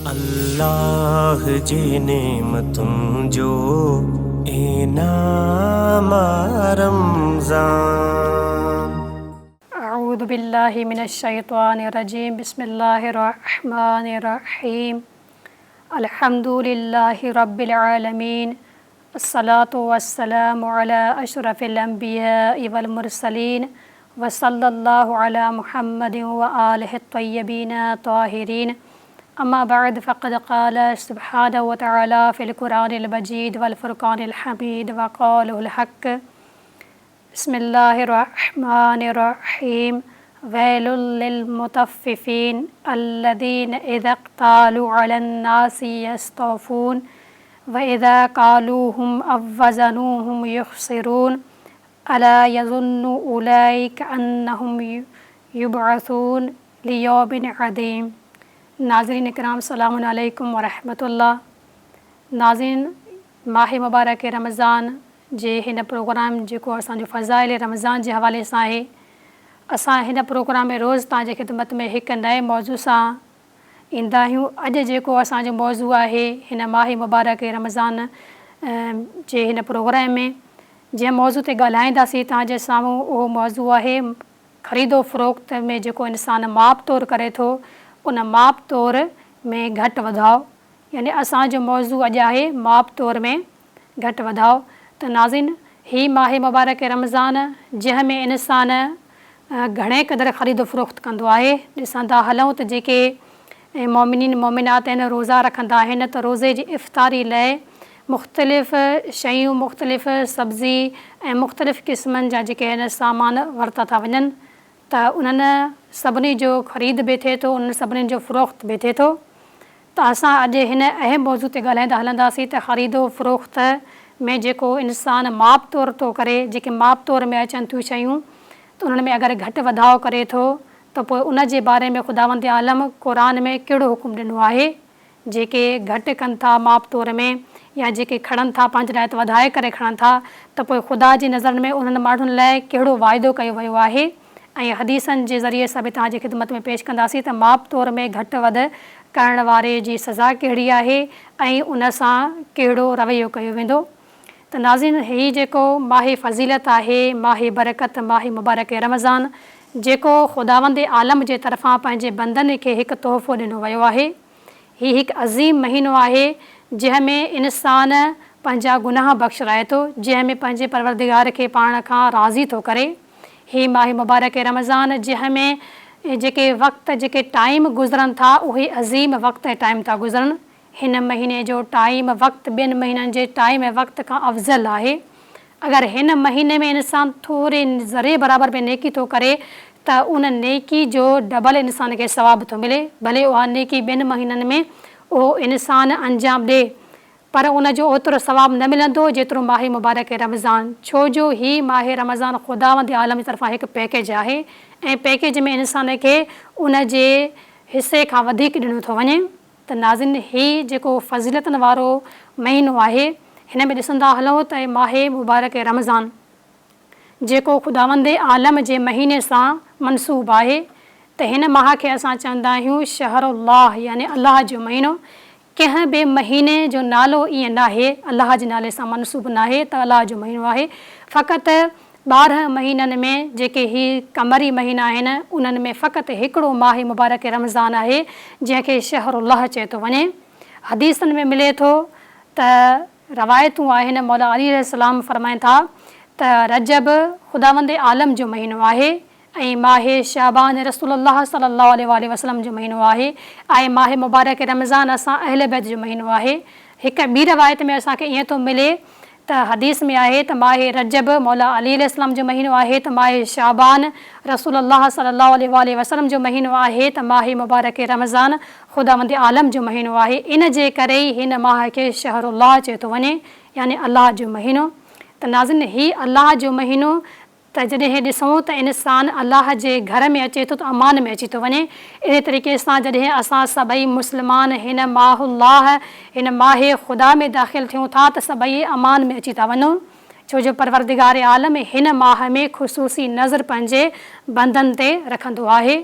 اللہ جی نعمتوں جو انعام رمضان۔ اعوذ باللہ من الشیطان الرجیم، بسم اللہ الرحمن الرحیم، الحمد للہ رب العالمین، الصلاۃ والسلام علی اشرف الانبیاء والمرسلین، وصلی اللہ علی محمد وآلہ الطیبین الطاہرین، اما بعد فقد قال سبحانہ وتعالی فی القرآن المجید والفرقان الحمید وقال الحق۔ بسم اللہ الرحمن الرحیم، ویل للمطففین الذین اذا اکتالوا علی الناس یستوفون واذا کالوہم او وزنوہم یخسرون الا یظن اولئک انہم یبعثون لیوم عظیم۔ ناظرین اکرام، السلام علیکم ورحمۃ اللہ۔ ناظرین، ماہ مبارک رمضان جے ہن پروگرام جو اسانجو فضائل رمضان کے حوالے سے ہے، اساں ہن پروگرام میں روز تاجے خدمت میں ایک نئے موضوع سے ایندا ہوں۔ اج جو اسانجو موضوع ہے ہن ماہ مبارک رمضان جے ہن پروگرام میں جے موضوع تے ڳالھائینداسیں تاجے ساموں، وہ موضوع ہے خرید و فروخت میں جو انسان ماپ تور کرے تو ان ماپ تور میں گھٹ ودھاؤ، یعنی اسانجو موضوع اج ہے ماپ تور میں گھٹ ودھاؤ۔ تو ناظرین، ہی ماہ مبارک رمضان جہ میں انسان گھنے قدر خرید و فروخت کندو ہے۔ ॾिसंदा हलूं त जेके मोमिनीन मोमिनात आहिनि रोज़ा रखंदा आहिनि त रोज़े जी इफ़्तारी लाइ मुख़्तलिफ़ शयूं, मुख़्तलिफ़ सब्ज़ी ऐं मुख़्तलिफ़ क़िस्मनि जा जेके आहिनि सामान वरिता था वञनि त उन्हनि सभिनी जो ख़रीद बि थिए थो, उन्हनि सभिनीनि जो फ़रोख़्त बि थिए थो। त असां अॼु हिन अहम मौज़ू ते ॻाल्हाईंदा हलंदासीं त ख़रीदो फ़रोख़्त में जेको इंसान माप तौर थो करे, जेके माप तौर में अचनि थियूं शयूं, त उन्हनि में अगरि घटि वधाव करे थो त पोइ उन जे बारे में ख़ुदावंद आलम क़ुरान में कहिड़ो हुकुम ॾिनो आहे। जेके घटि कनि था माप तौर में या जेके खणनि था पंहिंजे लाइ वधाए करे खणनि था, त पोइ ख़ुदा जी नज़र में उन्हनि माण्हुनि लाइ कहिड़ो वाइदो कयो वियो आहे। ऐं हदीसनि जे ज़रिए सां बि तव्हांजी ख़िदमत में पेश कंदासीं त माप तौर में घटि वधि करण वारे जी सज़ा कहिड़ी आहे ऐं उन सां कहिड़ो रवैयो कयो वेंदो। त नाज़रीन, ही जेको माह फ़ज़ीलत आहे, माह बरकत, माह मुबारक रमज़ान, जेको ख़ुदावंद आलम जे तरफ़ां पंहिंजे बंदनि खे हिकु तोहफ़ो ॾिनो वियो आहे। हीउ हिकु अज़ीम महीनो आहे जंहिं में इंसान पंहिंजा गुनाह बख़्शराए थो, जंहिं में पंहिंजे परवरदिगार खे पाण खां राज़ी थो करे। ही माह मुबारक रमज़ान जंहिं में जेके वक़्त, जेके टाइम गुज़रनि था, उहे अज़ीम वक़्त ऐं टाइम था गुज़रनि। हिन महीने जो टाइम वक़्त ॿियनि महीननि जे टाइम ऐं वक़्त खां अफ़ज़ल आहे। अगरि हिन महीने में इंसान थोरे ज़रे बराबरि में नेकी थो करे त उन नेकी जो डबल इंसान खे सवाबु थो मिले। भले उहा नेकी ॿियनि महीननि में उहो इंसान अंजाम ॾिए, पर उन जो ओतिरो सवाबु न मिलंदो जेतिरो माह मुबारक रमज़ान। छो जो ही माह रमज़ान ख़ुदावंद आलम जी तरफ़ां हिकु पैकेज आहे ऐं पैकेज में इंसान खे उन जे हिसे खां वधीक ॾिनो थो वञे। त नाज़रीन, ही जेको फ़ज़ीलतनि वारो महीनो आहे, हिन में ॾिसंदा हलूं त माह मुबारक रमज़ान जेको ख़ुदावंद आलम जे महीने सां मनसूब आहे, त हिन माह खे असां चवंदा आहियूं शहरुल्लाह, यानी अलाह जो महीनो। कंहिं बि महीने जो नालो ईअं न आहे, अलाह जे नाले सां मनसूब न आहे त अलाह जो महीनो आहे। फ़क़ति 12 महीननि में जेके ही कमरी महीना आहिनि, उन्हनि में फ़क़ति हिकिड़ो माह मुबारक रमज़ान आहे जंहिंखे शहरुल्लाह चए थो वञे। हदीसनि में मिले थो त रवायतूं आहिनि, मौला अली अलैहिस्सलाम फ़रमाइनि था त रजब ख़ुदावंद आलम जो महीनो आहे ऐं माह शाबान रसूलुल्लाह सल्लल्लाहु अलैहि वसल्लम जो महीनो आहे ऐं माह मुबारक रमज़ान असां अहले बैत जो महीनो आहे। हिकु ॿी रवायत में असांखे ईअं थो मिले त हदीस में आहे त माह रजब मौला अली अलैहिस्सलाम जो महीनो आहे, त माह शाबान रसूलुल्लाह सल्लल्लाहु अलैहि वसल्लम जो महीनो आहे, त माह मुबारक रमज़ान ख़ुदावंद आलम जो महीनो आहे। इन जे करे ई हिन माह खे शहरुल्लाह चए थो वञे, यानी अलाह जो महीनो। त नाज़रीन, ही अलाह जो महीनो त जॾहिं ॾिसूं त इंसान अलाह जे घर में अचे थो त अमान में अची थो वञे। अहिड़े तरीक़े सां जॾहिं असां सभई मुस्लमान हिन माहुल्लाह, हिन माह ख़ुदा में दाख़िल थियूं था त सभई अमान में अची था वञूं। छो जो परवरदिगार आलम हिन माह में ख़ुसूसी नज़र पंहिंजे बंदनि ते रखंदो आहे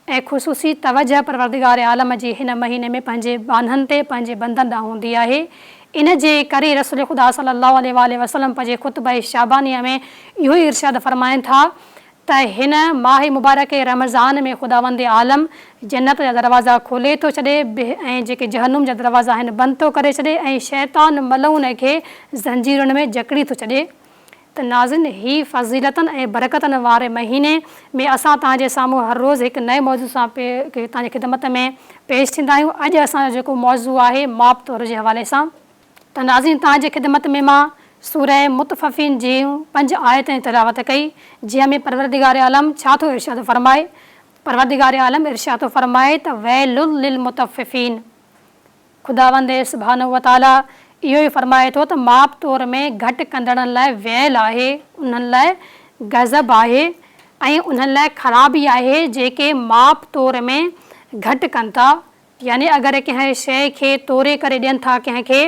ऐं ख़ुसूसी तवजह परवरदिगार आलम जी हिन महीने में पंहिंजे बानहनि ते पंहिंजे बंदनि ॾांहुं हूंदी आहे। इन जे करे रसूल ख़ुदा सल्लल्लाहु अलैहि वसल्लम पंहिंजे ख़ुतबा शाबानिया में इहो ई इरशाद फ़रमाइनि था त हिन माह मुबारक रमज़ान में ख़ुदावंद आलम जन्नत जा दरवाज़ा खोले थो छॾे ऐं जेके जहन्नुम जा दरवाज़ा आहिनि बंदि थो करे छॾे ऐं शैतान मलऊन खे ज़ंजीरुनि में जकड़ी थो छॾे। त नाज़िन ही फ़ज़ीलतनि ऐं बरकतनि वारे महीने में असां तव्हांजे साम्हूं हर रोज़ु हिकु नए मौज़ू सां तव्हांजी ख़िदमत में पेश थींदा आहियूं। अॼु असांजो जेको मौज़ू आहे माप तौर जे हवाले सां। त नाज़िन तव्हांजे ख़िदमत में मां सूरह मुतफ़फ़ीन जूं 5 आयतूं तिलावत कई, जंहिं में परवरदिगार आलम छा थो इरशाद फ़रमाए। परवरदिगार आलम इरशाद थो फ़रमाए त वैलुल लिल मुतफ़फ़ीन। ख़ुदावंद सुब्हानहू व तआला इहो ई फ़रमाए थो त माप तौर में घटि कंदड़नि लाइ वैल आहे, उन्हनि लाइ गज़ब आहे ऐं उन्हनि लाइ ख़राबी आहे जेके माप तौर में घटि कनि था। यानी अगरि कंहिं शइ खे तोरे करे ॾियनि था कंहिंखे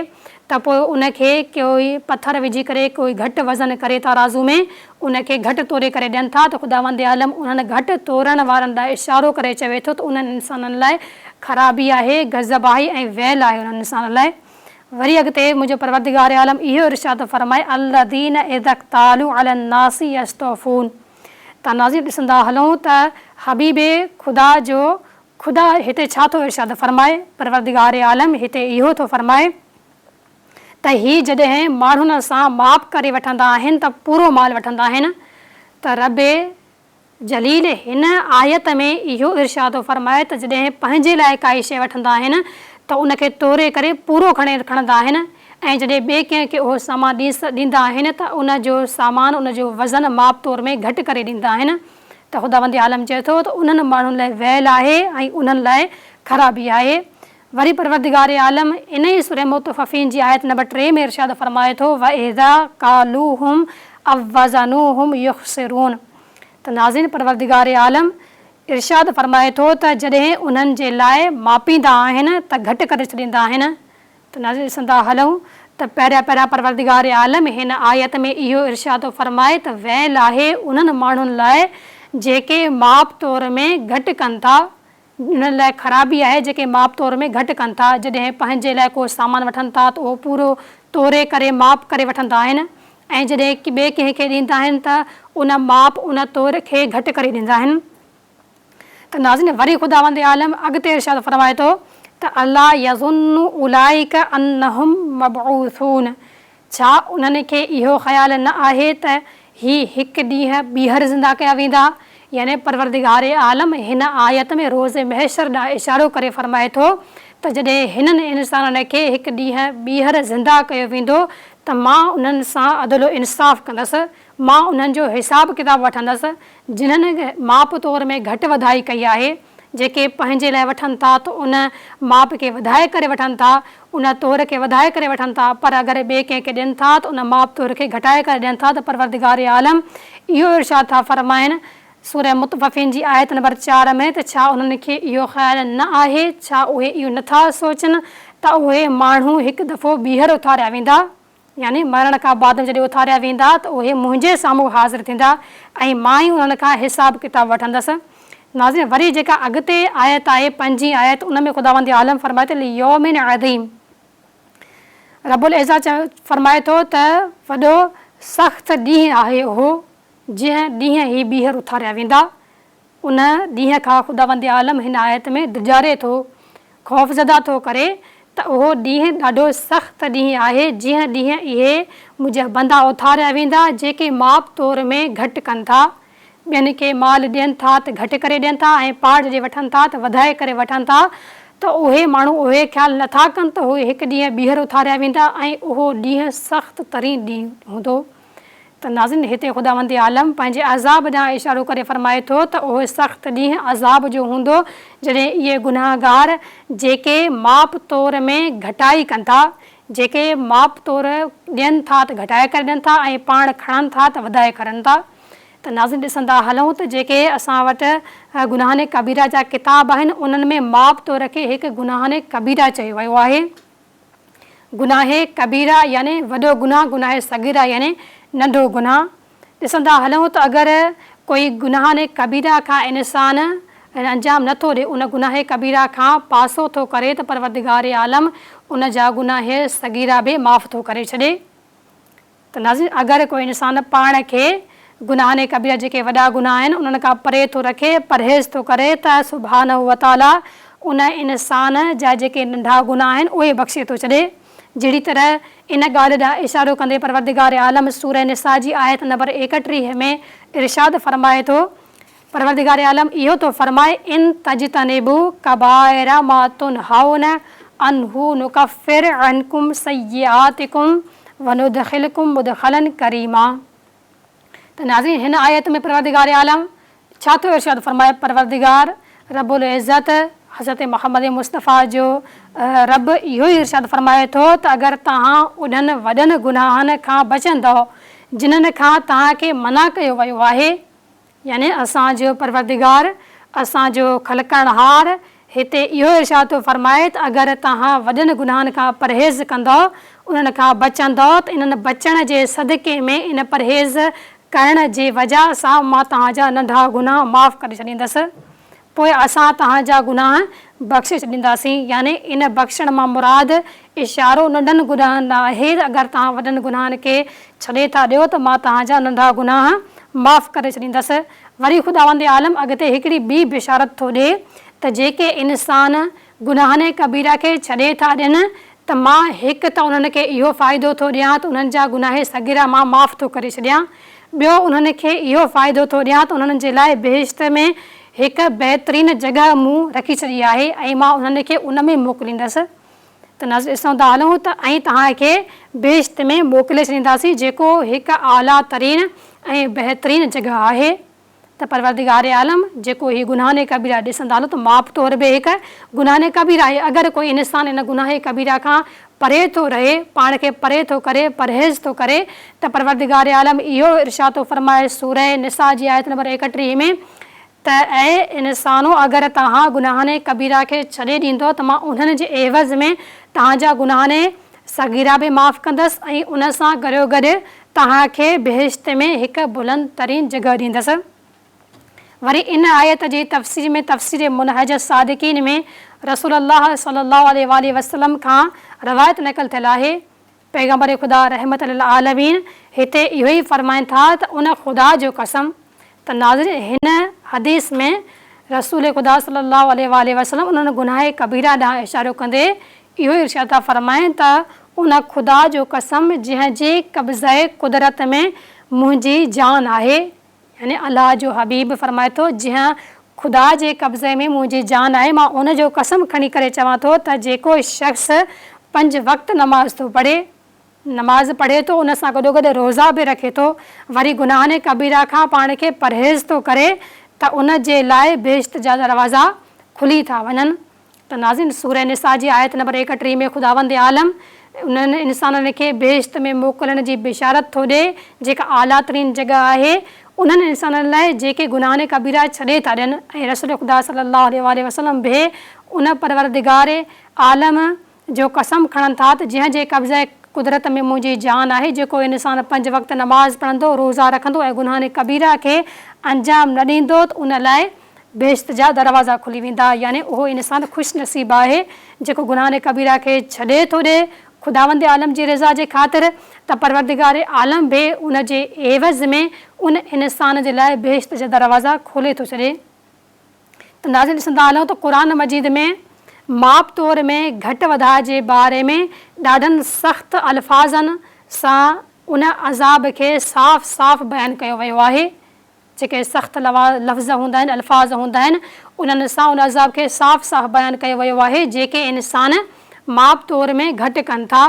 त पोइ उनखे कोई पथर विझी करे कोई घटि वज़न करे था राज़ू में उनखे घटि तोरे करे ॾियनि था त ख़ुदावंद आलम उन्हनि घटि तोरण वारनि लाइ इशारो करे चवे थो त उन्हनि इंसाननि लाइ ख़राबी आहे, गज़ब आहे ऐं वैल आहे उन्हनि इंसाननि लाइ। वरी अॻिते मुंहिंजो परवरदिगार आलम इहो इरशाद फ़रमाए अल्लज़ीन इज़ा क़्तालू अलन नासी यस्तौफ़ून। त नाज़रीन ॾिसंदा हलूं त हबीबे ख़ुदा हिते छा थो इरशाद फ़रमाए। परवरदिगार आलम हिते इहो थो फ़रमाए त ही जॾहिं माण्हुनि सां माप करे वठंदा आहिनि त पूरो माल वठंदा आहिनि। त रबे जलील हिन आयत में इहो इरशाद फ़रमाए त जॾहिं पंहिंजे लाइ काई शइ वठंदा आहिनि त उनखे तोरे करे पूरो खणंदा आहिनि ऐं जॾहिं ॿिए कंहिंखे उहो सामान ॾींदा आहिनि त उनजो सामान उनजो वज़न माप तौर में घटि करे ॾींदा आहिनि। त ख़ुदावंद आलम चए थो त उन्हनि माण्हुनि लाइ वैल आहे ऐं उन्हनि लाइ ख़राबी आहे। वरी परवरदिगार आलम इन ई सूरह मुतफ़फ़ीन जी आयत नंबर 3 में इरशाद फ़रमाए थो व इज़ा क़ालूहुम अव वज़नूहुम युख़्सिरून। त नाज़रीन परवरदिगार आलम इरशाद फ़रमाए थो त जॾहिं उन्हनि जे लाइ मापींदा आहिनि त घटि करे छॾींदा आहिनि। त नाज़रीन ॾिसंदा हलूं त पहिरियां परवरदिगार आलम हिन आयत में इहो इरशाद फ़रमाए त वैल आहे उन्हनि माण्हुनि लाइ जेके माप तौर में घटि कनि था, उन्हनि लाइ ख़राबी आहे जेके माप तौर में घटि कनि था। जॾहिं पंहिंजे लाइ को सामान वठनि था त उहो पूरो तोरे करे माप करे वठंदा आहिनि ऐं जॾहिं ॿिए कंहिंखे ॾींदा आहिनि त उन माप उन तौर खे घटि करे ॾींदा आहिनि। त नाज़रीन वरी ख़ुदावंद आलम अॻिते इरशाद फ़रमाए थो त अला यज़ुन्नु उलाइका अन्नहुम मबऊसून। छा उन्हनि खे इहो ख़्यालु न आहे त ही हिकु ॾींहुं ॿीहर ज़िंदा कया वेंदा। यानी परवरदिगार आलम हिन आयत में रोज़ महशर ॾांहुं इशारो करे फ़रमाए थो त जॾहिं हिननि इंसाननि खे हिकु ॾींहुं ॿीहर ज़िंदा कयो वेंदो त मां उन्हनि सां अदलो इंसाफ़ कंदसि, मां उन्हनि जो हिसाब किताब वठंदसि। जिन्हनि माप तौर में घटि वधाई कई आहे, जेके पंहिंजे लाइ वठनि था त उन माप खे वधाए करे वठनि था, उन तौर खे वधाए करे वठनि था, पर अगरि ॿिए कंहिंखे ॾियनि था त उन माप तौर खे घटाए करे ॾियनि था। त परवरदिगार आलम इहो इरशाद था फ़रमाइनि सूरह मुतफ़फ़ीन जी आयत नंबर 4 में त छा उन्हनि खे इहो ख़्यालु न आहे, छा उहे इहो नथा सोचनि त उहे माण्हू हिकु दफ़ो ॿीहर उथारिया वेंदा, यानी मरण खां बाद जॾहिं उथारिया वेंदा त उहे मुंहिंजे साम्हूं हाज़िर थींदा ऐं मां ई उन्हनि खां हिसाब किताब वठंदसि। नाज़रीन वरी जेका अॻिते आयत आहे 5 आयत उन में ख़ुदावंद आलम फ़रमाए थो यौमिन अज़ीम। रब्बुल इज़्ज़त फ़रमाए थो त वॾो सख़्तु ॾींहुं आहे उहो जंहिं ॾींहुं ही ॿीहर उथारिया वेंदा। उन ॾींहं खां ख़ुदावंद आलम हिन आयत में डिॼारे थो, ख़ौफ़ज़दा थो करे त उहो ॾींहुं ॾाढो सख़्तु ॾींहुं आहे जंहिं ॾींहुं इहे मुंहिंजा बंदा उथारिया वेंदा जेके माप तौर में घटि कनि था, ॿियनि खे माल ॾियनि था त घटि करे ॾियनि था ऐं पाड़ जे वठनि था त वधाए करे वठनि था। त उहे माण्हू उहे ख़्यालु नथा कनि त उहे हिकु ॾींहुं ॿीहर उथारिया वेंदा ऐं उहो ॾींहुं सख़्तु तरीन ॾींहुं हूंदो। त नाज़रीन हिते ख़ुदावंद आलम पंहिंजे अज़ाब ॾांहुं इशारो करे फ़रमाए थो त उहो सख़्तु ॾींहुं अज़ाब जो हूंदो जॾहिं इहे गुनाहगार जेके माप तौर में घटाई कनि था, जेके माप तौर ॾियनि था त घटाए करे ॾियनि था ऐं पाण खणनि था त वधाए खणनि था। त नाज़रीन ॾिसंदा हलूं त जेके असां वटि गुनाहने कबीरा जा किताब आहिनि उन्हनि में माप तौर खे हिकु गुनाहने कबीरा चयो वियो आहे। गुनाहे कबीरा यानी वॾो गुनाह, गुनाहे सगीरा यानी नंढो गुनाह। ॾिसंदा हलूं त अगरि कोई गुनाहने कबीरा खां इंसान अंजाम नथो ॾे, उन गुनाह कबीरा खां पासो थो करे, त परवरदिगार आलम उन जा गुनाह सगीरा बि माफ़ थो करे छॾे। त नाज़रीन, अगरि कोई इंसान पाण खे गुनाह कबीरा जेके वॾा गुनाह आहिनि उन्हनि खां परे थो रखे, परहेज़ थो करे, त सुभानहू व तआला उन इंसान जा जेके नंढा गुनाह आहिनि उहे बख़्शे थो छॾे। जहिड़ी तरह इन ॻाल्हि ॾांहुं इशारो कंदे परवरदिगार आलम सूरह निसा जी आयत नंबर 31 में इरशाद फरमाए थो, परवरदिगार आलम इहो थो फरमाए, इन तजतनिबू कबाइरा मा तुनहौन अन्हु नुकफ़िर अन्कुम सय्यातिकुम वनुदखिलकुम मुदखलन करीमा। त नाज़रीन, हिन आयत में परवरदिगार आलम छा थो इरशाद फरमाए? परवरदिगार रब्बुल इज़्ज़त हज़रत मोहम्मद मुस्तफ़ा जो रब इहो ई इरशाद फरमाए थो त अगरि तव्हां उन्हनि वॾनि गुनाहनि खां बचंदव जिन्हनि खां तव्हांखे मना कयो वियो आहे, यानी असांजो परवरदिगार, असांजो ख़लकणहार हिते इहो इरशाद थो फरमाए त अगरि तव्हां वॾनि गुनाहनि खां परहेज़ कंदव, उन्हनि खां बचंदव, त इन्हनि बचण जे सदके में, इन परहेज़ करण जे वजह सां मां तव्हांजा नंढा गुनाह माफ़ करे छॾींदसि, पोइ असां तव्हांजा गुनाह बख़्शे छॾींदासीं। यानी इन बख़्शण मां मुराद इशारो नंढनि गुनाहनि न आहे। अगरि तव्हां वॾनि गुनाहनि खे छॾे था ॾियो त मां तव्हांजा नंढा गुनाह माफ़ करे छॾींदसि। वरी ख़ुदावंद आलम अॻिते हिकिड़ी ॿी बिशारत थो ॾिए त जेके इंसान गुनाहनि कबीरा खे छॾे था ॾियनि त मां हिकु त उन्हनि खे इहो फ़ाइदो थो ॾियां त उन्हनि जा गुनाह सगीरा मां माफ़ थो करे छॾियां। ॿियो उन्हनि खे इहो फ़ाइदो थो ॾियां त उन्हनि जे लाइ बेहिश्त में हिकु बहितरीनु जॻह मूं रखी छॾी आहे ऐं मां उन्हनि खे उन में मोकिलींदसि। त नाज़रीन, ॾिसूं था हलूं त ऐं तव्हांखे बेहिश्त में मोकिले छॾींदासीं, जेको हिकु आला तरीन ऐं बहितरीनु जॻह आहे। त परवरदिगार आलम जेको हीउ गुनाह कबीरा ॾिसंदा हलो त माफ़ तौर बि हिकु गुनाह कबीरा आहे। अगरि कोई इंसान इन गुनाह कबीरा खां परे थो रहे, पाण खे परे थो करे, परहेज़ थो करे, त परवरदिगार आलम इहो इरशाद थो फरमाए सूरह निसा जी आयत नंबर 31 में त ऐं इंसानो, अगरि तव्हां गुनाह कबीरा खे छॾे ॾींदो त मां उन्हनि जे एवज़ में तव्हांजा गुनाह सगीरा बि माफ़ कंदसि ऐं उन सां गॾो गॾु तव्हांखे बेहिश्त में हिकु बुलंद तरीन जॻह ॾींदसि। वरी इन आयत जी तफ़सीर में तफ़सीर मुनहज सादिकीन में रसूलुल्लाह सल्लल्लाहु अलैहि वसल्लम खां रवायत नक़ल थियल आहे, पैगम्बर ख़ुदा रहमत लिल आलमीन हिते इहो ई फ़रमाइनि था त उन ख़ुदा जो कसम। त नाज़रीन, हिन हदीस में रसूल ख़ुदा सल्लल्लाहु अलैहि वसल्लम उन्हनि गुनाह कबीरा ॾांहुं इशारो कंदे इहो इरशाद था फरमाइनि त उन ख़ुदा जो कसम जंहिंजे कब्ज़े कुदरत में मुंहिंजी जान आहे, यानी अलाह जो हबीब फरमाए थो जंहिं ख़ुदा जे कब्ज़े में मुंहिंजी जान आहे, मां उन जो कसम खणी करे चवां थो त जेको शख़्स 5 वक़्त नमाज़ थो पढ़े, नमाज़ पढ़े थो, उन सां गॾो गॾु रोज़ा बि रखे थो, वरी गुनाह कबीरा खां पाण खे परहेज़ थो करे, त उन जे लाइ बेहिश्त जा दरवाज़ा खुली था वञनि। त नाज़रीन, सूरह निसा जी आयत नंबर 31 में ख़ुदावंद आलम उन्हनि इंसाननि खे बेहिश्त में मोकिलण जी बिशारत थो ॾिए, जेका आला तरीन जॻह आहे उन्हनि इंसाननि लाइ जेके गुनाह कबीरा छॾे था ॾियनि। ऐं रसूल ख़ुदा सल्लल्लाहु अलैहि वसल्लम बि उन परवरदिगार आलम जो कसम खणनि था त जंहिंजे कब्ज़े कुदरत में मुंहिंजी जान आहे, जेको इंसान 5 वक़्त नमाज़ पढ़ंदो, रोज़ा रखंदो ऐं गुनाह कबीरा खे अंजाम न ॾींदो, त उन लाइ बेहिश्त जा दरवाज़ा खुली वेंदा। यानी उहो इंसानु ख़ुशि नसीबु आहे जेको गुनाह कबीरा खे छॾे थो ॾिए ख़ुदावंद आलम जी रज़ा जे ख़ातिर, त परवरदिगार आलम बि उन जे एवज़ में उन इंसान जे लाइ बेहिश्त जा दरवाज़ा खोले थो छॾे। त नाज़रीन, ॾिसंदा हलूं त क़ुरान मजीद में माप तौर में घटि वधा जे बारे में ॾाढनि सख़्तु अल्फाज़नि सां उन अज़ाब खे साफ़ साफ़ बयानु कयो वियो आहे। जेके सख़्तु लफ़्ज़ हूंदा आहिनि, अल्फाज़ हूंदा आहिनि, उन्हनि सां उन अज़ाब खे साफ़ साफ़ बयानु कयो वियो आहे, जेके इंसान माप तौर में घटि कनि था,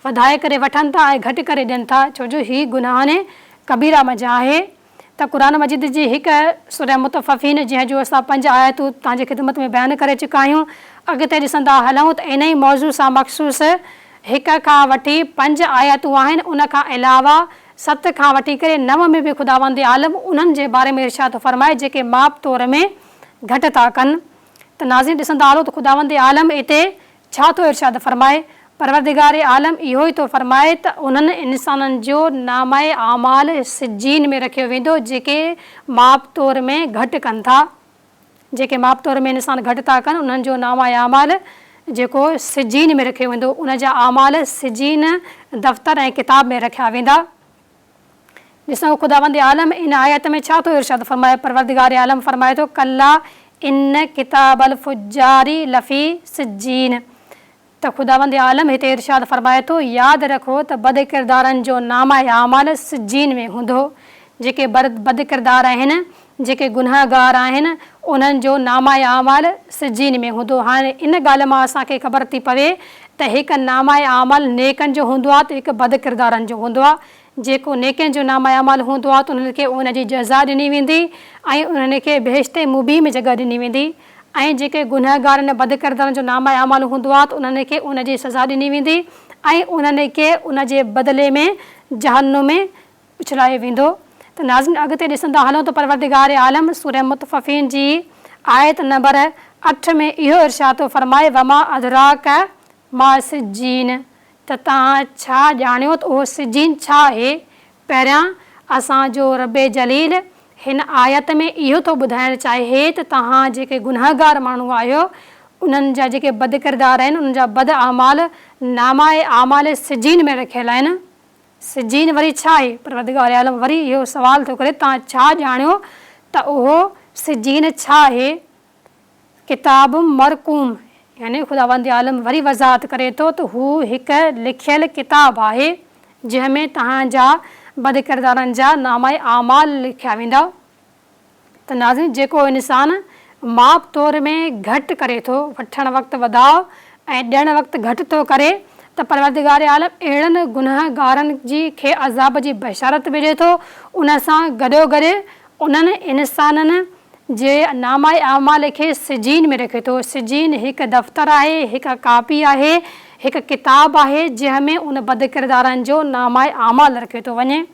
वधाए करे वठनि था ऐं घटि करे ॾियनि था, छो जो हीअ गुनाह कबीरा मज़ा आहे। त क़ुरान मजीद जी हिकु सूरह मुतफ़फ़ीन जंहिंजो असां 5 आयतूं तव्हांजी ख़िदमत में बयानु करे चुका आहियूं। अॻिते ॾिसंदा हलूं त इन ई मौज़ू सां मख़सूस 1 खां वठी 5 आयतूं आहिनि, उन खां अलावा 7 खां वठी करे 9 में बि ख़ुदावंद आलम उन्हनि जे बारे में इरशाद फरमाए जेके माप तौर में घटि था कनि। त नाज़रीन, ॾिसंदा हलो त ख़ुदावंद आलम हिते छा थो इरशाद फरमाए? परवरदिगार आलम इहो ई थो फरमाए त उन्हनि इंसाननि जो नामाए आमाल सिज्जीन में रखियो वेंदो जेके माप तौर में घटि कनि था। जेके माप तौर में इंसान घटि था कनि उन्हनि जो नामा आमाल जेको सिजीन में रखियो वेंदो, उन जा आमाल सिजीन दफ़्तर ऐं किताब में रखिया वेंदा। ॾिसो ख़ुदावंद आलम इन आयत में छा थो इरशाद फरमाए, परवरदिगार आलम फरमाए थो कल्ला इन किताबल फुजारी लफ़ी सिजीन। त ख़ुदावंद आलम हिते इरशाद फरमाए थो यादि रखो त बद किरदारनि जो नामा आमाल सिजीन में हूंदो। जेके बद किरदार आहिनि, जेके गुनाहगार आहिनि, उन्हनि जो नामा आमाल सिजीन में हूंदो। हाणे इन ॻाल्हि मां असांखे ख़बर थी पवे त हिकु नामा आमाल नेकनि जो हूंदो आहे त हिकु बद किरदारनि जो हूंदो आहे। जेको नेकनि जो नामा आमाल हूंदो आहे त उन्हनि खे उनजी जज़ा ॾिनी वेंदी ऐं उन्हनि खे बेहिश्ते मुबी में जॻह ॾिनी वेंदी, ऐं जेके गुनाहगारनि बद किरदारनि जो नामा आमाल हूंदो आहे त उन्हनि खे उनजी सज़ा ॾिनी वेंदी ऐं उन्हनि खे उनजे बदिले में जहन्नुम में उछलायो वेंदो। त नाज़रीन अॻिते ॾिसंदा हलूं त परवरदिगार आलम सूरह मुतफ़फ़ीन जी आयत नंबर 8 में इहो इरशाद थो फरमाए वमा अदराक मा सिजीन, त तव्हां छा ॼाणियो त उहो सिजीन छा आहे। पहिरियां असांजो रब्बे जलील हिन आयत में इहो थो ॿुधाइणु चाहे त तव्हां जेके गुनाहगार माण्हू आहियो उन्हनि जा जेके बद किरदार आहिनि उन्हनि जा बद आमाल नामा आमाल सिजीन में रखियल आहिनि। सिजीन वरी छा आहे, परवरदिगार आलम वरी इहो सवाल थो करे तव्हां छा ॼाणियो त उहो सिजीन छा आहे। किताब मरकूम, यानी ख़ुदावंद आलम वरी वज़ाहत करे थो त हू हिकु लिखियल किताब आहे जंहिंमें तव्हांजा बद किरदारनि जा नामा आमाल लिखिया वेंदा। त नाज़रीन जेको इंसान माप तौर में घटि करे थो, वठणु वक़्तु वधाओ ऐं ॾियणु वक़्तु घटि थो करे, त परवरदिगार आलम अहिड़नि गुनाहगारनि जी खे अज़ाब जी बशारत विझे थो। उन सां गॾोगॾु उन्हनि इंसाननि जे नामा आमाल खे सिजीन में रखे थो। सिजीन हिकु दफ़्तर आहे, हिकु कापी आहे, हिकु किताब आहे जंहिंमें उन बद किरदारनि जो नामा आमाल रखे थो वञे।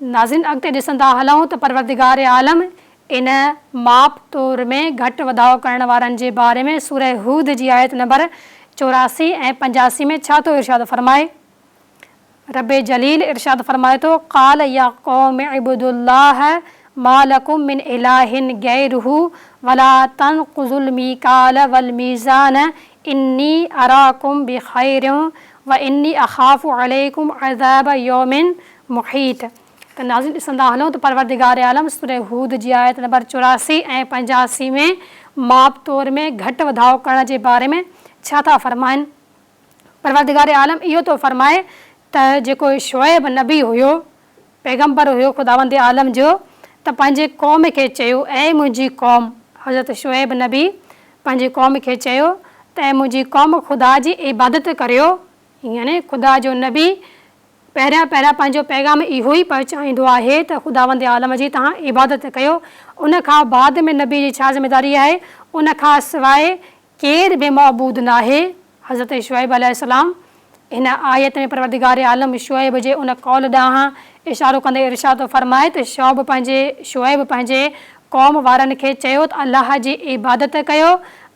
नाज़रीन अॻिते ॾिसंदा हलूं त परवरदिगार आलम इन माप तौर में घटि वधाउ करण वारनि जे बारे में सूरह हूद जी आयत नंबर 84 ऐं 85 में छा थो इरशाद फरमाए। रब्बे जलील इरशाद फरमाए थो क़ाल या क़ौम इब्दुल्लाह मा लकुम मिन इलाहिन गैरुहु वला तनक़ुज़ुल मीकाल वल मीज़ान इन्नी अराकुम बिखैरिन व इन्नी अख़ाफ़ु अलैकुम अज़ाब यौमिन मुहीत। त नाज़रीन ॾिसंदा हलूं त परवरदिगार आलम सूरह हूद जी आयत नंबर 84 ऐं 85 में माप तौर में घटि वधाउ करण जे बारे में छा था फरमाइनि। परवरदिगार आलम इहो थो फरमाए त जेको शुएब नबी हुयो, पैगम्बर हुयो ख़ुदावंद आलम जो, त पंहिंजे क़ौम खे चयो ऐं मुंहिंजी क़ौम, हज़रत शुएब नबी पंहिंजी क़ौम खे चयो त ऐं मुंहिंजी क़ौम ख़ुदा जी इबादत करियो। यानी ख़ुदा जो नबी पहिरियां पंहिंजो पैगाम इहो ई पहुचाईंदो आहे त ख़ुदावंद आलम जी तव्हां इबादत कयो। उन खां बाद में नबी जी छा ज़िमेदारी आहे, उन खां सवाइ केर बि मअबूद न आहे। हज़रत शुएब अलैहिस्सलाम हिन आयत में परवरदिगार आलम शुएब जे उन कौल ॾांहुं इशारो कंदे इरशाद फरमाए त शुएब पंहिंजे क़ौम वारनि खे चयो त अलाह जी इबादत कयो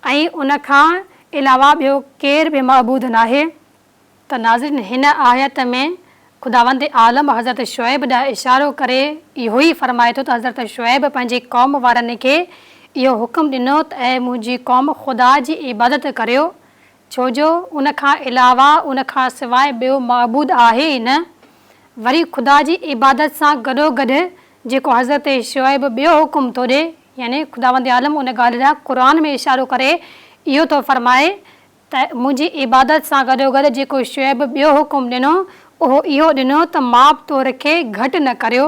ऐं उन खां अलावा ॿियो केर बि मअबूद न आहे। त नाज़रीन हिन आयत में ख़ुदावंद आलम हज़रत शुएब ॾांहुं इशारो करे इहो ई फरमाए थो त हज़रत शुएब पंहिंजी क़ौम वारनि खे इहो हुकुम ॾिनो त ऐं मुंहिंजी क़ौम ख़ुदा जी इबादत करियो, छो जो उन खां अलावा उन खां सवाइ ॿियो मअबूद आहे ई न। वरी ख़ुदा जी इबादत सां गॾोगॾु जेको हज़रत शुएब ॿियो हुकुम थो ॾिए, यानी ख़ुदावंद आलम उन ॻाल्हि जा क़ुर में इशारो करे इहो थो फरमाए त मुंहिंजी इबादत सां गॾोगॾु जेको शुएब ॿियो हुकुम ॾिनो उहो इहो ॾिनो त माप तौर खे घटि न करियो।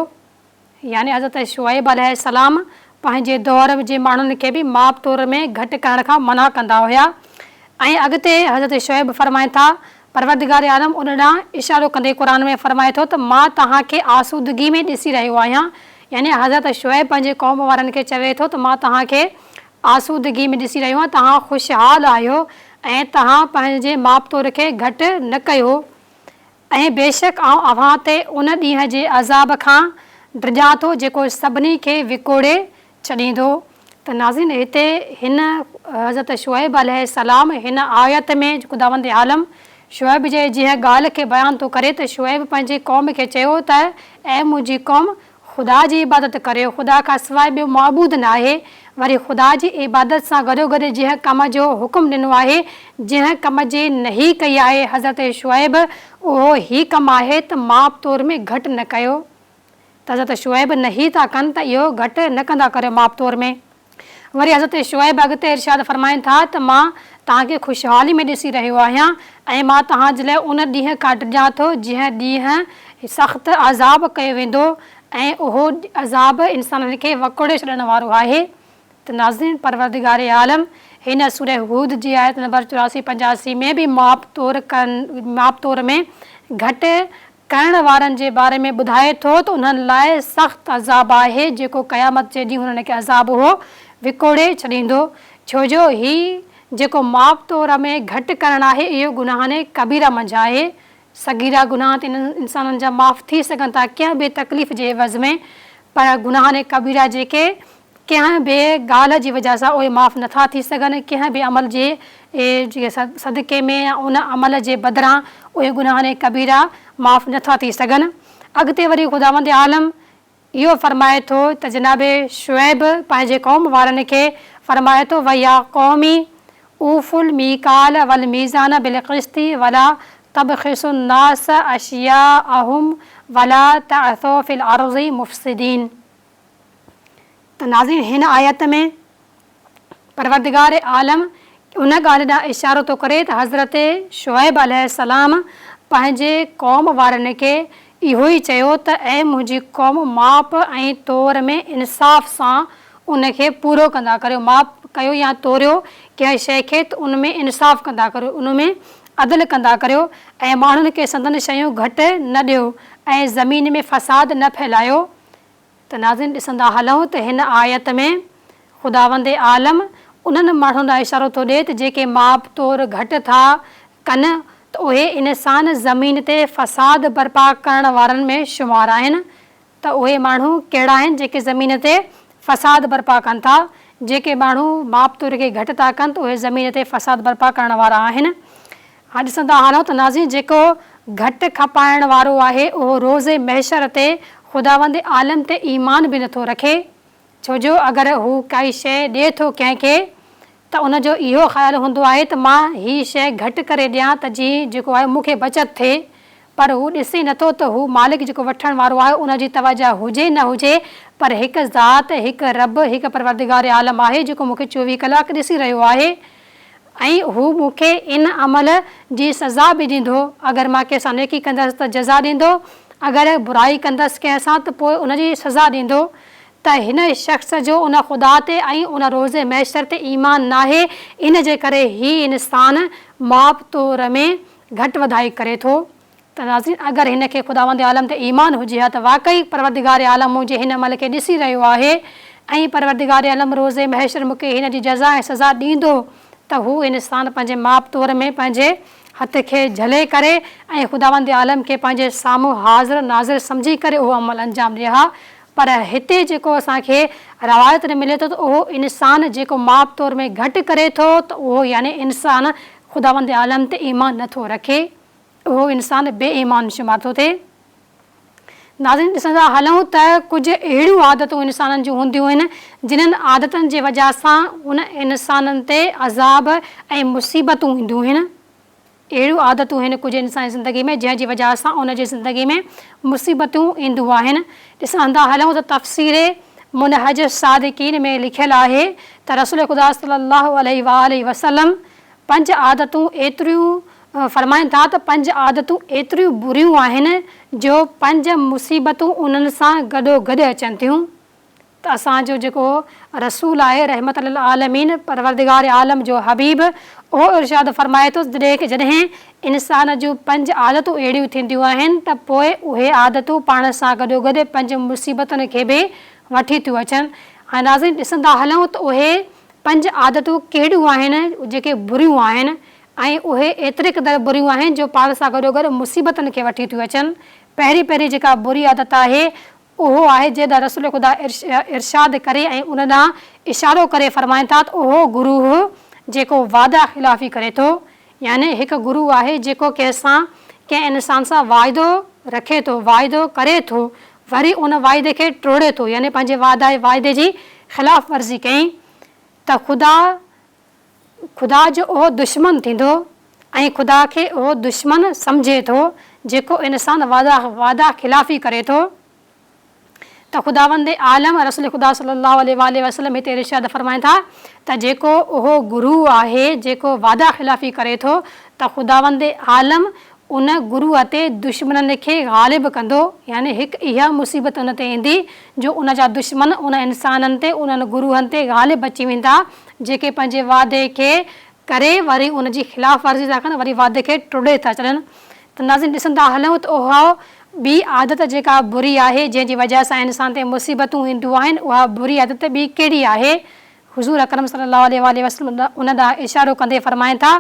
यानी हज़रत शुएब अलैहिस्सलाम पंहिंजे दौर जे माण्हुनि खे बि माप तौर में घटि करण खां मना कंदा हुया। ऐं अॻिते हज़रत शुएब फरमाइनि था, परवरदिगार आलम उन ॾांहुं इशारो कंदे क़ुर में फरमाए थो त मां तव्हांखे आसूदगी में ॾिसी रहियो आहियां। यानी हज़रत शुएब पंहिंजे क़ौम वारनि खे चवे थो त मां तव्हांखे आसूदगी में ॾिसी रहियो आहियां, तव्हां ख़ुशहाल आहियो ऐं तव्हां पंहिंजे माप तौर खे घटि न कयो। ऐं बेशक आउं अव्हां ते उन ॾींहं जे अज़ाब खां डिॼां थो जेको सभिनी खे विकोड़े छॾींदो। त नाज़रीन हिते हिन हज़रत शुएब अलैहिस्सलाम हिन आयत में ख़ुदावंद आलम शुएब जे जंहिं ॻाल्हि खे बयानु थो करे त शुएब पंहिंजी क़ौम खे चयो त ऐं मुंहिंजी क़ौम ख़ुदा जी इबादत करियो, ख़ुदा खां सवाइ ॿियो मअबूद न आहे। वरी ख़ुदा जी इबादत सां गॾोगॾु जंहिं कम जो हुकुम ॾिनो आहे, जंहिं कम जी नही कई आहे हज़रत शुएब, उहो ही कमु आहे त माप तौर में घटि न कयो। त हज़रत शुएब नही था कनि त इहो घटि न कंदा करियो माप तौर में। वरी हज़रत शुएब अॻिते इरशाद फरमाइनि था त मां तव्हांखे ख़ुशहाली में ॾिसी रहियो आहियां ऐं मां तव्हांजे लाइ उन ॾींहं खां ॾियां थो जंहिं ॾींहुं सख़्तु अज़ाब कयो वेंदो ऐं उहो अज़ाब इंसाननि खे वकोड़े छॾण वारो आहे। त नाज़रीन, परवरदिगार आलम हिन सूरह हूद जी आयत नंबर 84-85 में बि माप तौर में घटि करण वारनि जे बारे में ॿुधाए थो त उन्हनि लाइ सख़्तु अज़ाब आहे जेको क़यामत जे ॾींहुं हुननि खे अज़ाब उहो विकोड़े छॾींदो। छो जो ही जेको माप तौर में घटि करणु आहे इहो गुनाहने कबीरा मंझि आहे। सगीरा गुनाह त इंसाननि जा माफ़ थी सघनि था कंहिं बि तकलीफ़ जे एवज़ में, पर गुनाहने कबीरा जेके कंहिं बि ॻाल्हि जी वजह सां उहे माफ़ नथा थी सघनि, कंहिं बि अमल जे सदक़े में या उन अमल जे बदिरां उहे गुनाहने कबीरा माफ़ नथा थी सघनि। अॻिते वरी ख़ुदावंद आलम इहो फरमाए थो त जनाबे शुएब पंहिंजे क़ौम वारनि खे फरमाए थो वया क़ौमी ऊफ़ुल मीकाल वल मीज़ान बिल क़िस्ति वला तबख़िसुन नास अशियाअहुम वला तअसौ फ़िल अर्ज़ि मुफ़्सिदीन। त नाज़रीन, हिन आयत में परवरदिगार आलम उन ॻाल्हि ॾांहुं इशारो थो करे त हज़रत शुएब अलैहिस्सलाम पंहिंजे क़ौम वारनि खे इहो ई चयो त ऐं मुंहिंजी क़ौम माप ऐं तौर में इंसाफ़ सां उनखे पूरो कंदा करियो। माप कयो या तोरियो कंहिं शइ खे त उन में इंसाफ़ कंदा करियो, उन में अदल कंदा करियो ऐं माण्हुनि खे संदन शयूं घटि न ॾियो ऐं ज़मीन में फ़साद न फैलायो। त नाज़रीन, ॾिसंदा हलूं त हिन आयत में ख़ुदावंद आलम उन्हनि माण्हुनि ॾांहुं इशारो थो ॾिए त जेके माप तौर घटि था कनि त उहे इंसान ज़मीन ते फ़साद बर्पा करण वारनि में शुमार आहिनि। त उहे माण्हू कहिड़ा आहिनि जेके ज़मीन ते फ़साद बर्पा कनि था। जेके माण्हू माप तौर खे घटि था कनि त उहे ज़मीन ते फ़साद बर्पा करण वारा आहिनि। हाणे ॾिसंदा हलूं त नाज़रीन, जेको घटि खपाइण वारो आहे उहो रोज़े महशर ते ख़ुदावंद आलम ते ईमान बि नथो रखे। छो जो अगरि हू काई शइ ॾिए थो कंहिंखे त उनजो इहो ख़्यालु हूंदो आहे त मां हीअ शइ घटि करे ॾियां त जेको आहे मूंखे बचत थिए, पर हू ॾिसे नथो त हू मालिक जेको वठण वारो आहे उनजी तवजा हुजे न हुजे, पर हिकु ज़ात, हिकु रब, हिकु परवरदिगार आलम आहे जेको मूंखे 24 कलाक ॾिसी रहियो आहे ऐं हू मूंखे इन अमल जी सज़ा बि ॾींदो। अगरि मां कंहिंसां नेकी कंदसि त जज़ा ॾींदो, अगरि बुराई कंदसि कंहिंसां त पोइ उनजी सज़ा ॾींदो। त हिन शख़्स जो उन ख़ुदा ते ऐं उन रोज़े महशर ते ईमान नाहे, इन जे करे ही इंसान माप तौर में घटि वधाई करे थो। त नाज़रीन, अगरि हिन खे ख़ुदावंद आलम ते ईमान हुजे हा त वाक़ई परवरदिगार आलम मुंहिंजे हिन अमल खे ॾिसी रहियो आहे ऐं परवरदिगार आलम रोज़े महशर मूंखे हिन जी जज़ा ऐं सज़ा ॾींदो, त हू इंसान पंहिंजे माप तौर में पंहिंजे हथ खे झले करे ऐं ख़ुदावंद आलम खे पंहिंजे साम्हूं हाज़िर नाज़िर सम्झी करे उहो अमल अंजाम ॾिए हा। पर हिते जेको असांखे रवायत में मिले थो त उहो इंसान जेको माप तौर में घटि करे थो त उहो यानी इंसान ख़ुदावंद आलम ते ईमान नथो रखे, उहो इंसान बेईमान शुमार थो थिए। नाज़रीन, ॾिसंदा हलूं त कुझु अहिड़ियूं आदतूं इंसाननि जूं हूंदियूं आहिनि जिन्हनि आदतुनि जे वजह सां उन इंसाननि ते अज़ाब ऐं मुसीबतूं ईंदियूं आहिनि। अहिड़ियूं आदतूं आहिनि कुझु इंसानी ज़िंदगी में जंहिंजी वजह सां उनजी ज़िंदगी में मुसीबतूं ईंदियूं आहिनि। ॾिसंदा हलूं त तफ़सीर मुनहज सादिकीन में लिखियलु आहे त रसूल ख़ुदा सल्लल्लाहु अलैहि वसल्लम 5 आदतूं एतिरियूं फरमाइनि था त 5 आदतूं एतिरियूं बुरियूं आहिनि जो 5 मुसीबतूं उन्हनि सां गॾोगॾु अचनि थियूं। त असांजो जेको रसूल आहे रहमत लिल आलमीन परवरदिगार आलम जो हबीब, उहो इरशाद फरमाए थो जॾहिं इंसान जूं 5 आदतूं अहिड़ियूं थींदियूं आहिनि त पोइ उहे आदतूं पाण सां गॾोगॾु 5 मुसीबतुनि खे बि वठी थियूं अचनि। हाणे नाज़रीन, ॾिसंदा हलूं त उहे 5 आदतूं कहिड़ियूं आहिनि जेके बुरियूं आहिनि ऐं उहे एतिरे क़दुरु बुरियूं आहिनि जो पाण सां गॾोगॾु मुसीबतुनि खे वठी थियूं अचनि। पहिरीं जेका बुरी आदत आहे उहो आहे जंहिं रसूल ख़ुदा इरशाद करे ऐं उन ॾांहुं इशारो करे फरमाइनि था त उहो गुरूह जेको वादा ख़िलाफ़ी करे थो। यानी हिकु गुरू आहे जेको कंहिं इंसान सां वाइदो रखे थो, वाइदो करे थो, वरी उन वाइदे खे टोड़े थो, यानी पंहिंजे वाइदे जी ख़िलाफ़ वर्ज़ी कयईं। त ख़ुदा जो उहो दुश्मन थींदो ऐं ख़ुदा खे उहो दुश्मन सम्झे थो जेको इंसान वादा ख़िलाफ़ी करे थो। त ख़ुदावंद आलम रसूल ख़ुदा सल्लल्लाहु अलैहि वसल्लम हिते इरशाद फ़रमाइनि था त जेको उहो गुरू आहे जेको वादा ख़िलाफ़ी करे थो त ख़ुदावंद आलम उन गुरूअ ते दुश्मननि खे ग़ालिब कंदो। यानी हिकु इहा मुसीबत उन ते ईंदी जो उन जा दुश्मन उन इंसाननि ते उन्हनि गुरूअनि ते ग़ालिब अची वेंदा जेके पंहिंजे वादे खे करे वरी उन जी ख़िलाफ़ वर्ज़ी था कनि, वरी वादे खे टुड़े था छॾनि। त नाज़रीन ॾिसंदा हलूं त उहा ॿी आदत जेका बुरी आहे जंहिंजी वजह सां इंसान ते मुसीबतूं ईंदियूं आहिनि, उहा बुरी आदत ॿी कहिड़ी आहे? हुज़ूर अकरम सल्लल्लाहु अलैहि वसल्लम उन ॾांहुं इशारो कंदे फ़रमाइनि था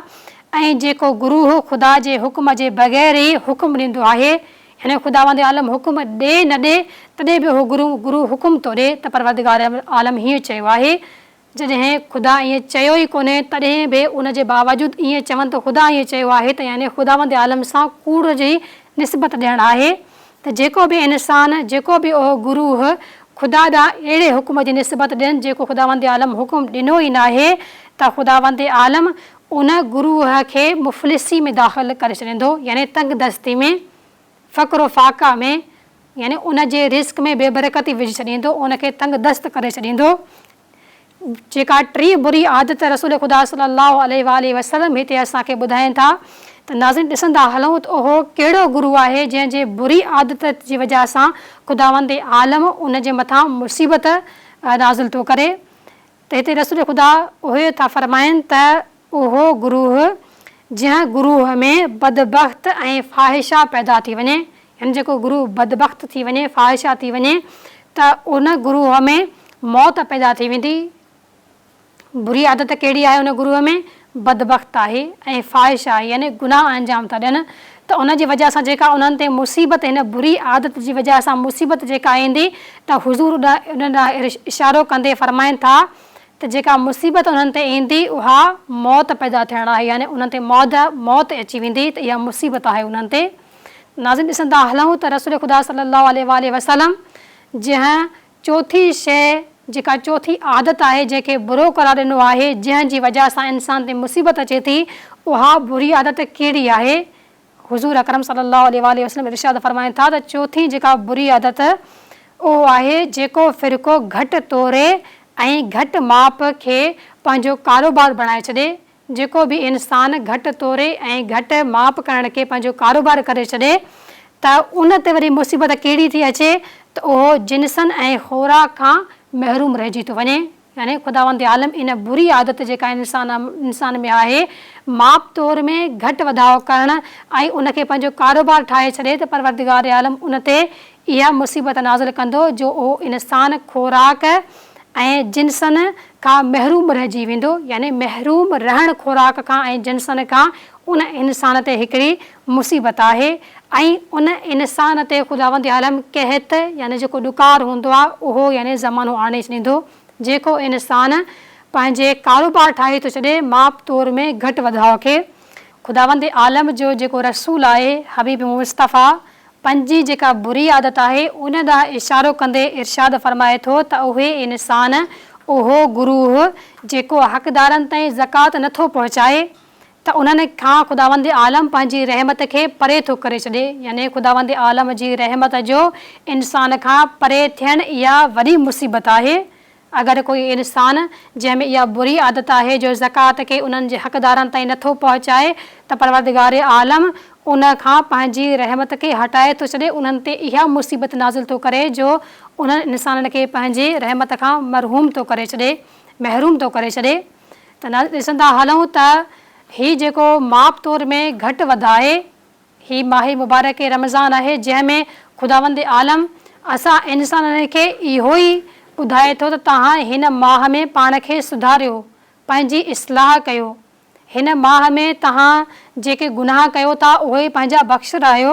ऐं जेको गुरू ख़ुदा जे हुकुम जे बग़ैर ई हुकुम ॾींदो आहे, यानी ख़ुदावंद आलम हुकुम ॾे न ॾे तॾहिं बि उहो गुरू हुकुम थो ॾे। त परवरदिगार आलम हीअं चयो आहे, जॾहिं ख़ुदा ईअं चयो ई कोन्हे तॾहिं बि उन जे बावजूदि ईअं चवनि त ख़ुदा ईअं चयो आहे, त यानी ख़ुदावंद आलम सां कूड़ जी निस्बत ॾियणु आहे। त जेको बि इंसान जेको बि उहो गुरू ख़ुदा ॾांहुं अहिड़े हुकुम जी निस्बत ॾियनि जेको ख़ुदावंद आलम हुकुम ॾिनो ई न आहे, त ख़ुदावंद आलम उन गुरूअ खे मुफ़लिसी में दाख़िल करे छॾींदो, यानी तंग दस्ती में, फ़क़्र फ़ाक़ा में, यानी उन जे रिस्क में बेबरकती विझी छॾींदो, उनखे तंग दस्त करे छॾींदो। जेका टी बुरी आदत रसूल ख़ुदा सल्लल्लाहु अलैहि वसल्लम हिते असांखे ॿुधाइनि था। त नाज़रीन ॾिसंदा हलूं त उहो कहिड़ो गुरू आहे जंहिंजे बुरी आदत जी वजह सां ख़ुदावंद आलम उन जे मथां मुसीबत नाज़िल थो करे। त हिते रसूल ख़ुदा उहे था फ़रमाइनि त उहो गुरू जंहिं गुरूअ में बदबख़्त ऐं फ़ाहिशा पैदा थी वञे, यानी जेको गुरू बदबख़्त थी वञे, फ़ाहिशा थी वञे, त उन गुरूअ में मौत पैदा थी वेंदी। बुरी आदत कहिड़ी आहे उन गुरूअ में? बदबख़्त आहे ऐं फ़ाहिश आहे, यानी गुनाह अंजाम था ॾियनि। त उन जी वजह सां जेका उन्हनि ते मुसीबत, हिन बुरी आदत जी वजह सां मुसीबत जेका ईंदी, त हुज़ूर उन ॾांहुं इशारो कंदे फ़रमाइनि था त जेका मुसीबत उन्हनि ते ईंदी उहा मौत पैदा थियणु आहे, यानी उन्हनि ते मौत अची वेंदी, त इहा मुसीबत आहे उन्हनि ते। नाज़रीन ॾिसंदा हलूं त रसूल ख़ुदा सल्लल्लाहु अलैहि वसल्लम जंहिं चौथी शइ, जेका चौथी आदत आहे जंहिंखे बुरो करार ॾिनो आहे, जंहिंजी वजह सां इंसान ते मुसीबत अचे थी, उहा बुरी आदत कहिड़ी आहे? हुज़ूर अकरम सल्लल्लाहु अलैहि वसल्लम इरशाद फ़रमाइनि था त चौथी जेका बुरी आदत उहो आहे जेको फ़िरक़ो घटि तोरे ऐं घटि माप खे पंहिंजो कारोबार बणाए छॾे। जेको बि इंसान घटि तोरे ऐं घटि माप करण खे पंहिंजो कारोबार करे छॾे, त उन ते वरी मुसीबत कहिड़ी थी अचे, त उहो जिन्सनि ऐं ख़ुराक खां महरूम रहिजी थो वञे। यानी ख़ुदावंद आलम इन बुरी आदत जेका इंसान में आहे, माप तौर में घटि वधाउ करणु ऐं उनखे पंहिंजो कारोबार ठाहे छॾे, त परवरदिगार आलम उन ते इहा मुसीबत नाज़िल कंदो जो उहो इंसान ख़ुराक ऐं जिन्सनि खां महरूम रहिजी वेंदो। यानी महरूम रहणु ख़ुराक खां ऐं जिन्सनि खां उन इंसान ते हिकिड़ी मुसीबत आहे। ऐं उन इंसान ते ख़ुदावंद आलम कहत, यानी जेको ॾुकार हूंदो आहे उहो यानी ज़मानो आणे छॾींदो। जेको इंसान पंहिंजे कारोबार ठाहे थो छॾे माप तौर में घटि वधाउ खे, ख़ुदावंद आलम जो जेको रसूल आहे हबीब मुस्तफ़ा, पंजी जेका बुरी आदत आहे उन ॾांहुं इशारो कंदे इरशाद फ़रमाए थो त उहे इंसान, उहो गुरू जेको हक़दारनि ताईं ज़कात नथो पहुचाए, त उन्हनि खां ख़ुदावंद आलम पंहिंजी रहमत खे परे थो करे छॾे। यानी ख़ुदावंद आलम जी रहमत जो इंसान खां परे थियणु इहा वॾी मुसीबत आहे। अगरि कोई इंसान जंहिंमें इहा बुरी आदत आहे जो ज़कात खे उन्हनि जे हक़दारनि ताईं नथो पहुचाए, त परवरदिगार आलम उन खां पंहिंजी रहमत खे हटाए थो छॾे, उन्हनि ते इहा मुसीबत नाज़िल थो करे जो उन्हनि इंसाननि खे पंहिंजे रहमत खां मरहूम थो करे छॾे, महरूम थो करे छॾे। त ॾिसंदा हलूं त हीउ जेको माप तौर में घटि वधाए, हीउ माह मुबारक रमज़ान आहे जंहिंमें ख़ुदावंद आलम असां इंसाननि खे इहो ई ॿुधाए थो त तव्हां हिन माह में पाण खे सुधारियो, पंहिंजी इस्लाह कयो, हिन माह में तव्हां जेके गुनाह कयो था उहे पंहिंजा बख़्शरायो,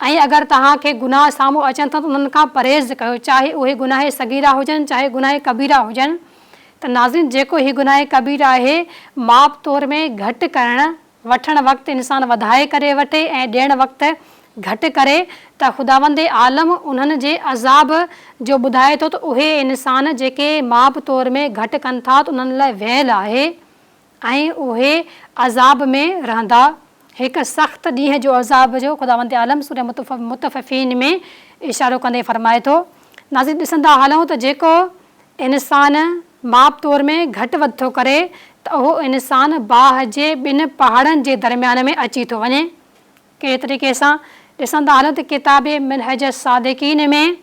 ऐं अगरि तव्हांखे गुनाह साम्हूं अचनि था त उन्हनि खां परहेज़ कयो, चाहे उहे गुनाह सगीरा हुजनि चाहे गुनाह कबीरा हुजनि। त नाज़रीन जेको हीउ गुनाह कबीरा आहे माप तौर में घटि करणु, वठणु वक़्तु इंसानु वधाए करे वठे ऐं ॾियणु वक़्तु घटि करे त ख़ुदावंद आलम उन्हनि जे अज़ाब जो ॿुधाए थो त उहे इंसान जेके माप तौर में घटि कनि था त उन्हनि लाइ वहिल आहे ऐं उहे अज़ाब में रहंदा। हिकु सख़्तु ॾींहं जो अज़ाब जो ख़ुदावंद आलम सूरह मुतफ़फ़ीन में इशारो कंदे फ़रमाए थो। नाज़रीन ॾिसंदा हलूं त जेको इंसान माप तौर में घटि वधि थो करे त उहो इंसान बाह जे ॿिनि पहाड़नि जे दरमियान में अची थो वञे। कहिड़े तरीक़े सां ॾिसंदा हलूं त किताब मिनहज सादिकीन में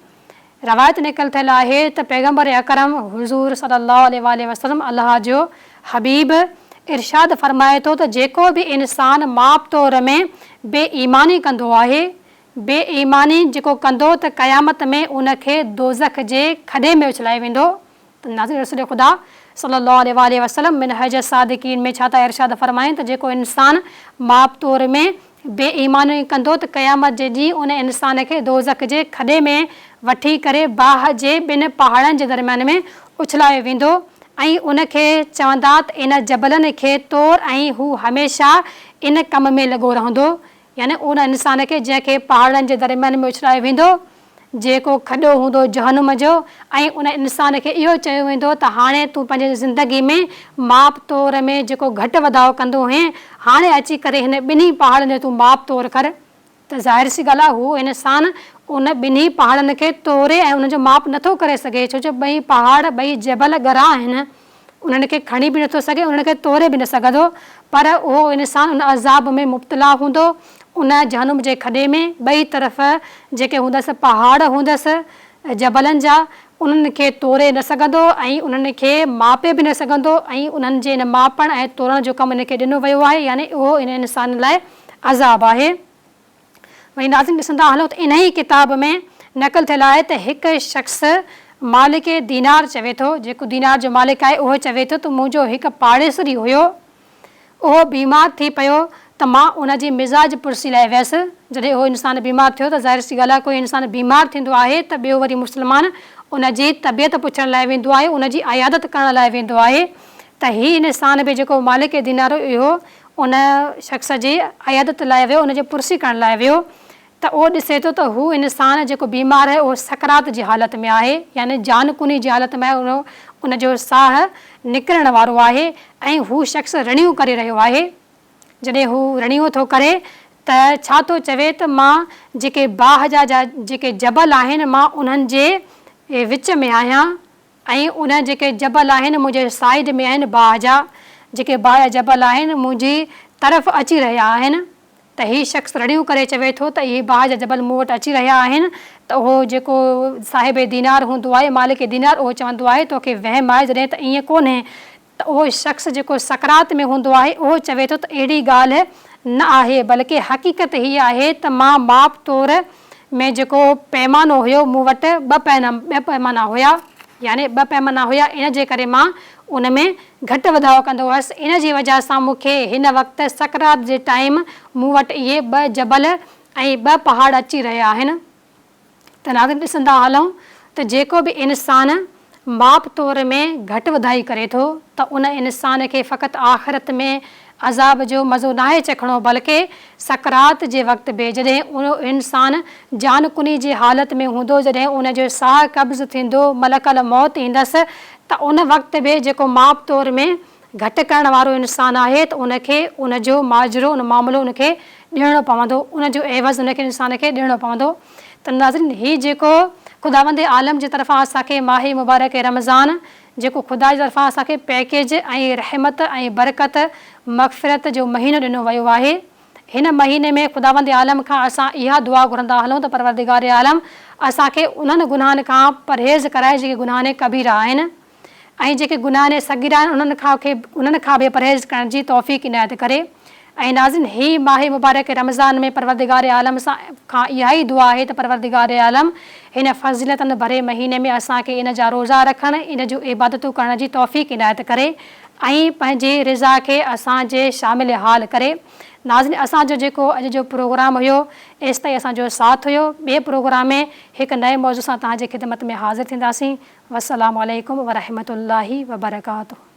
रवायत निकल थियल आहे त पैगम्बर अकरम हुज़ूर सल्लल्लाहु अलैहि वसल्लम अल्लाह जो हबीब इरशाद फ़रमाए थो त जेको बि इंसान माप तौर में बेईमानी कंदो आहे, बेईमानी जेको कंदो त क़यामत में उनखे दोज़ख जे खॾे में उछलाए वेंदो। त नाज़रीन रसूल ख़ुदा सल्लल्लाहु अलैहि वसल्लम मिनहज सादिकीन में छा था इरशाद फ़रमाइनि त जेको इंसान माप तौर में बेईमानी कंदो त क़यामत जे ॾींहुं उन इंसान खे दोज़ख जे खॾे में वठी करे बाह जे ॿिनि पहाड़नि जे दरमियान में उछलायो वेंदो ऐं उनखे चवंदा त इन जबलनि खे तोड़ ऐं हू हमेशह इन कम में लॻो रहंदो। यानी उन इंसान खे जंहिंखे पहाड़नि जे दरमियान में उछलायो वेंदो, जेको खॾो हूंदो जहनुम जो, ऐं उन इंसान खे इहो चयो वेंदो त हाणे तूं पंहिंजी ज़िंदगी में माप तौर में जेको घटि वधाउ कंदो हुएं, हाणे अची करे हिन ॿिन्ही पहाड़नि जो तूं माप तौर कर। त ज़ाहिर सी ॻाल्हि आहे हू इंसान उन ॿिन्ही पहाड़नि खे तोड़े ऐं उनजो माप नथो करे सघे, छो जो ॿई पहाड़ ॿई जबल ॻरा आहिनि, उन्हनि खे खणी बि नथो सघे, उन्हनि खे तोड़े बि न सघंदो। पर उहो इंसान उन अज़ाब में मुब्तला हूंदो, उन जहनुम जे खॾे में ॿई तरफ़ जेके हूंदसि पहाड़ हूंदसि जबलनि जा, उन्हनि खे तोड़े न सघंदो ऐं उन्हनि खे मापे बि न सघंदो ऐं उन्हनि जे इन मापण ऐं तोड़ण जो कमु इनखे ॾिनो वियो आहे, यानी उहो इन इंसान लाइ अज़ाब आहे। वरी नाज़रीन ॾिसंदा हलो त इन ई किताब में नक़ल थियल आहे त हिकु शख़्स मालिक दीनार चवे थो, जेको दीनार जो मालिक आहे उहो चवे थो त मुंहिंजो हिकु पाड़ेसरी हुयो, उहो बीमार थी पियो त मां उनजी मिज़ाज पुरसी लाइ वियसि। जॾहिं उहो इंसानु बीमार थियो त ज़ाहिर सी ॻाल्हि आहे कोई इंसानु बीमार थींदो आहे त ॿियो वरी मुस्लमान उनजी तबियत पुछण लाइ वेंदो आहे, उनजी अयादत करण लाइ वेंदो आहे। त हीउ इंसान बि जेको मालिक दीनार इहो उन शख़्स जी अयादत लाइ वियो, उनजी पुरसी करण लाइ वियो त उहो ॾिसे थो त हू इंसानु जेको बीमार आहे उहो सकरात जी हालत में आहे, यानी जानकुनी जी हालत में आहे, उनजो साह निकिरण वारो आहे ऐं हू शख़्स रड़ियूं करे रहियो आहे। जॾहिं हू रड़ियूं थो करे त छा थो चवे त मां जेके बाह जा जेके जबल आहिनि मां उन्हनि जे विच में आहियां ऐं उन जेके जबल आहिनि मुंहिंजे साइड में आहिनि, बाह जा जेके बाह जा जबल आहिनि मुंहिंजी तरफ़ अची रहिया आहिनि। त हीउ शख़्स रड़ियूं करे चवे थो त इहे बाह जा जबल मूं वटि अची रहिया आहिनि। त उहो जेको साहिब दीनार हूंदो आहे, मालिक दीनार, उहो चवंदो आहे तोखे वहम आहे, जॾहिं त ईअं कोन्हे। त उहो शख़्स जेको सकरात में हूंदो आहे उहो चवे थो त अहिड़ी ॻाल्हि न आहे, बल्कि हक़ीक़त हीअ आहे त मां माप तौर में जेको पैमानो हुयो मूं वटि ॿ पैमाना हुया, यानी ॿ पैमाना हुया, इन जे करे मां उन में घटि वधाउ कंदो हुअसि। इन जी वजह सां मूंखे हिन वक़्तु सकरात जे टाइम मूं वटि इहे ॿ जबल ऐं ॿ पहाड़ अची रहिया आहिनि। त नाज़रीन ॾिसंदा हलूं त जेको बि इंसानु माप तौर में घटि वधाई करे थो त उन इंसान खे फ़क़ति आख़िरत में अज़ाब जो मज़ो नाहे चखणो, बल्कि सकरात जे वक़्तु बि जॾहिं उहो इंसानु जानकुनी जी हालत में हूंदो, जॾहिं उनजो साह कब्ज़ थींदो, मलकल मौत ईंदसि, त उन वक़्तु बि जेको माप तौर में घटि करण वारो इंसानु आहे त उनखे उनजो माजरो, उन मामिलो उनखे ॾियणो पवंदो, उनजो एवज़ उनखे इंसान खे ॾियणो पवंदो। त नाज़रीन हीउ जेको ख़ुदावंद आलम जी तरफ़ां असांखे माह मुबारक रमज़ान जेको ख़ुदा जी तरफ़ां असांखे पैकेज ऐं रहमत ऐं बरकत मग़फ़िरत जो महीनो ॾिनो वियो आहे, हिन महीने में ख़ुदावंद आलम खां असां इहा दुआ घुरंदा हलूं त परवरदिगार आलम असांखे उन्हनि गुनाहनि खां परहेज़ कराए जेके गुनाह कबीरा आहिनि ऐं जेके गुनाह सगीरा आहिनि उन्हनि खां बि परहेज़ करण जी तौफ़ीक़ इनायत करे। ऐं नाज़रीन ही माह मुबारक रमज़ान में परवरदिगार आलम सां खां इहा ई दुआ आहे त परवरदिगार आलम हिन फ़ज़ीलतनि भरे महीने में असांखे इन जा रोज़ा रखणु, इन जूं इबादतूं करण जी तौफ़ीक़ इनायत करे ऐं पंहिंजी रिज़ा खे असांजे शामिल हाल करे। नाज़रीन असांजो जेको अॼु जो प्रोग्राम हुयो एसि ताईं असांजो साथ हुयो। ॿिए प्रोग्राम में हिकु नए मौज़ू सां तव्हांजे ख़िदमत में हाज़िर थींदासीं। वस्सलामु अलैकुम वरहमतुल्लाहि वबरकातुहू।